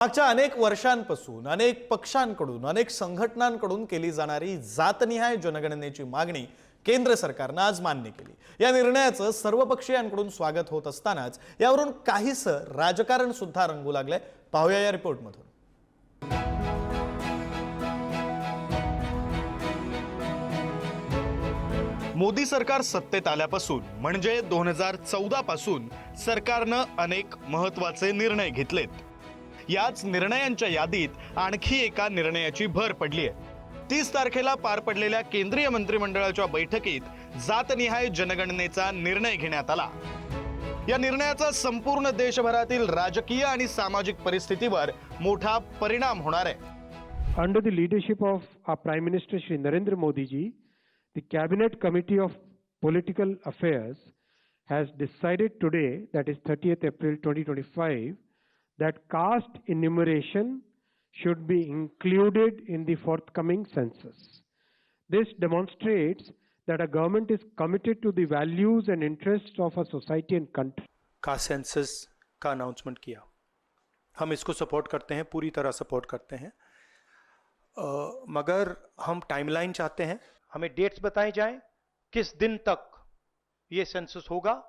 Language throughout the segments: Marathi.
मागच्या अनेक वर्षांपासून अनेक पक्षांकडून अनेक संघटनांकडून केली जाणारी जातनिहाय जनगणनेची मागणी केंद्र सरकारने आज मान्य केली। या निर्णयाचं सर्वपक्षीयांकडून स्वागत होत असतानाच यावरून काहीसं राजकारण सुद्धा रंगू लागलंय। पाहूया या रिपोर्टमधून। मोदी सरकार सत्तेत आल्यापासून म्हणजे 2014 पासून सरकारने अनेक महत्त्वाचे निर्णय घेतलेत। याच निर्णयांच्या यादीत आणखी एका निर्णयाची भर पडली आहे। 30 तारखेला पार पडलेल्या केंद्रीय मंत्रिमंडळाच्या बैठकीत जातनिहाय जनगणनेचा निर्णय घेण्यात आला। या निर्णयाचा संपूर्ण देशभरातील राजकीय आणि सामाजिक परिस्थितीवर मोठा परिणाम होणार आहे। Under the leadership of our Prime Minister Shri Narendra Modi ji, the Cabinet Committee of Political Affairs has decided today, that is 30th April 2025, that caste enumeration should be included in the forthcoming census. This demonstrates that our government is committed to the values and interests of our society and country. Caste census का अनाउंसमेंट किया, हम इसको सपोर्ट करते हैं, पूरी तरह सपोर्ट करते हैं। मगर हम टाइमलाइन चाहते हैं, हमें डेट्स बताई जाएं किस दिन तक ये सेंसस होगा।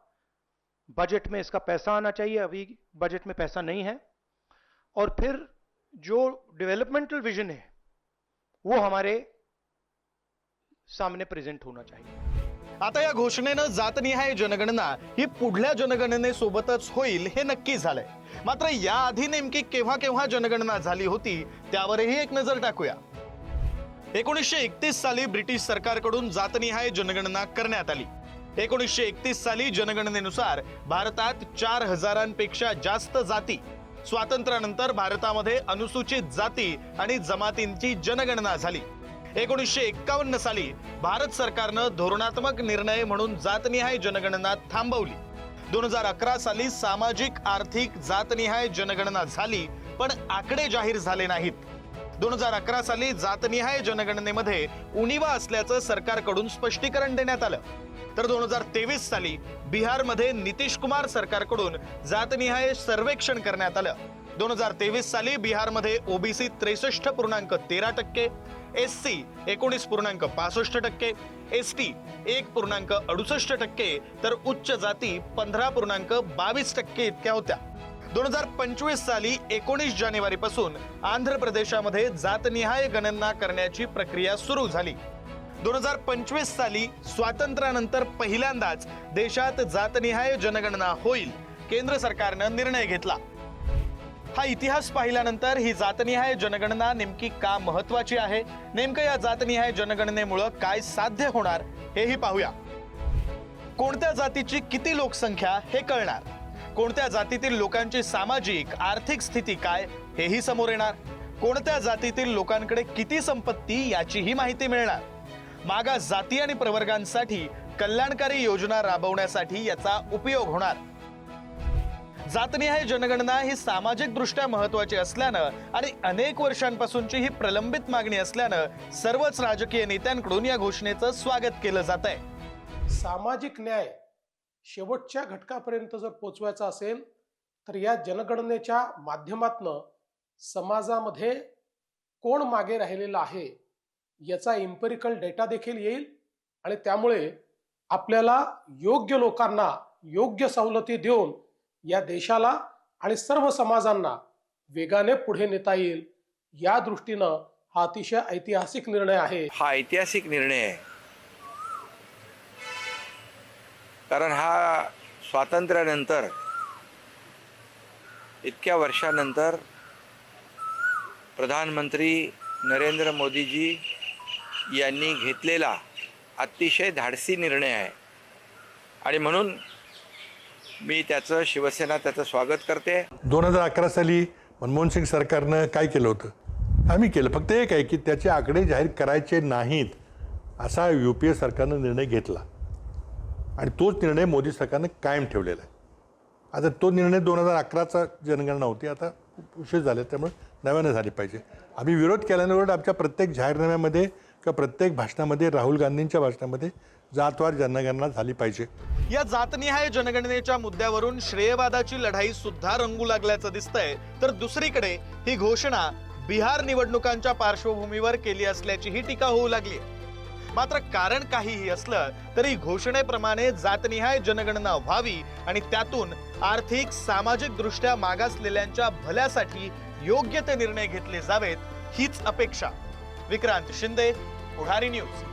बजट में इसका पैसा आना चाहिए, अभी बजट में पैसा नहीं है। और फिर जो डेवलपमेंटल विजन है वो हमारे सामने प्रेजेंट होना चाहिए। आता या घोषणेने जातनिहाय जनगणना ही पुढल्या जनगणनेसोबतच होईल हे नक्की झालंय। मात्र याआधी नेमकी केव्हा केव्हा जनगणना झाली होती त्यावरही एक नजर टाकूया। 1931 साली ब्रिटिश सरकारकडून जातनिहाय जनगणना करण्यात आली। 1931 साली जनगणनेनुसार भारतात 4000पेक्षा जास्त जाती। स्वातंत्र्यानंतर भारतामध्ये अनुसूचित जाती आणि जमातींची जनगणना झाली। 1951 साली भारत सरकारनं धोरणात्मक निर्णय म्हणून जातनिहाय जनगणना थांबवली। 2011 साली सामाजिक आर्थिक जातनिहाय जनगणना झाली, पण आकडे जाहीर झाले नाहीत। 2011 साली जातनिहाय जनगणनेमध्ये उणिवा असल्याचं सरकारकडून स्पष्टीकरण देण्यात आलं। तर 2023 साली बिहारमध्ये नितीश कुमार सरकारकडून जातनिहाय सर्वेक्षण करण्यात आलं। 2023 साली बिहारमध्ये ओबीसी 63.13%, एससी 19.65%, एसटी 1.68%, तर उच्च जाती 15.22% इतक्या होत्या। 2025 साली 19 जानेवारीपासून आंध्र प्रदेशामध्ये जातनिहाय गणना करण्याची प्रक्रिया सुरू झाली। 2025 साली स्वातंत्र्यानंतर पहिल्यांदाच देशात जातनिहाय जनगणना होईल, केंद्र सरकारनं निर्णय घेतला। हा इतिहास पाहिल्यानंतर ही जातनिहाय जनगणना नेमकी का महत्त्वाची आहे, नेमकं या जातनिहाय जनगणनेमुळे काय साध्य होणार हेही पाहूया। कोणत्या जातीची किती लोकसंख्या हे कळणार, कोणत्या जातीतील लोकांची सामाजिक आर्थिक स्थिती काय हेही समोर येणार, कोणत्या जातीतील लोकांकडे किती संपत्ती याचीही माहिती मिळणार। मागास जाती आणि प्रवर्गांसाठी कल्याणकारी योजना राबवण्यासाठी याचा उपयोग होणार। जातनिहाय जनगणना ही सामाजिक दृष्ट्या महत्त्वाची असल्यानं आणि अनेक वर्षांपासूनची ही प्रलंबित मागणी असल्यानं सर्वच राजकीय नेत्यांकडून या घोषणेचं स्वागत केलं जात आहे। सामाजिक न्याय शेवटच्या घटकापर्यंत जर पोचवायचा असेल तर या जनगणनेच्या माध्यमातून समाजामध्ये कोण मागे राहिलेला आहे याचा एम्पिरिकल डेटा देखील येईल आणि त्यामुळे आपल्याला योग्य लोकांना योग्य सवलती देऊन या देशाला आणि सर्व समाजांना वेगाने पुढे नेता येईल। या दृष्टीनं हा अतिशय ऐतिहासिक निर्णय आहे। हा ऐतिहासिक निर्णय आहे, कारण हा स्वातंत्र्यानंतर इतक्या वर्षानंतर प्रधानमंत्री नरेंद्र मोदीजी यांनी घेतलेला अतिशय धाडसी निर्णय आहे आणि म्हणून मी त्याचं शिवसेना त्याचं स्वागत करते। 2011 साली मनमोहन सिंग सरकारनं काय केलं होतं, आम्ही केलं, फक्त एक आहे की त्याचे आकडे जाहीर करायचे नाहीत असा UPA सरकारनं निर्णय घेतला आणि तोच निर्णय मोदी सरकारनं कायम ठेवलेला आहे। आता तो निर्णय 2011चा जनगणना होती, आता खूप उशीर झाले, त्यामुळे नव्यानं झाली पाहिजे। आम्ही विरोध केल्यानंतर आमच्या प्रत्येक जाहीरनाम्यामध्ये किंवा प्रत्येक भाषणामध्ये, राहुल गांधींच्या भाषणामध्ये जातवार जनगणना झाली पाहिजे. या जातनिहाय जनगणनेच्या मुद्द्यावरून श्रेयवादाची लढाई सुद्धा रंगू लागल्याचं दिसतंय. तर दुसरीकडे ही घोषणा बिहार निवडणुकांच्या पार्श्वभूमीवर केली असल्याचीही टीका होऊ लागली. मात्र कारण काहीही असलं तरी घोषणेप्रमाणे जातनिहाय जनगणना व्हावी आणि त्यातून आर्थिक सामाजिक दृष्ट्या मागासलेल्यांच्या भल्यासाठी योग्य ते निर्णय घेतले जावेत हीच अपेक्षा. विक्रांत शिंदे, पुढारी न्यूज.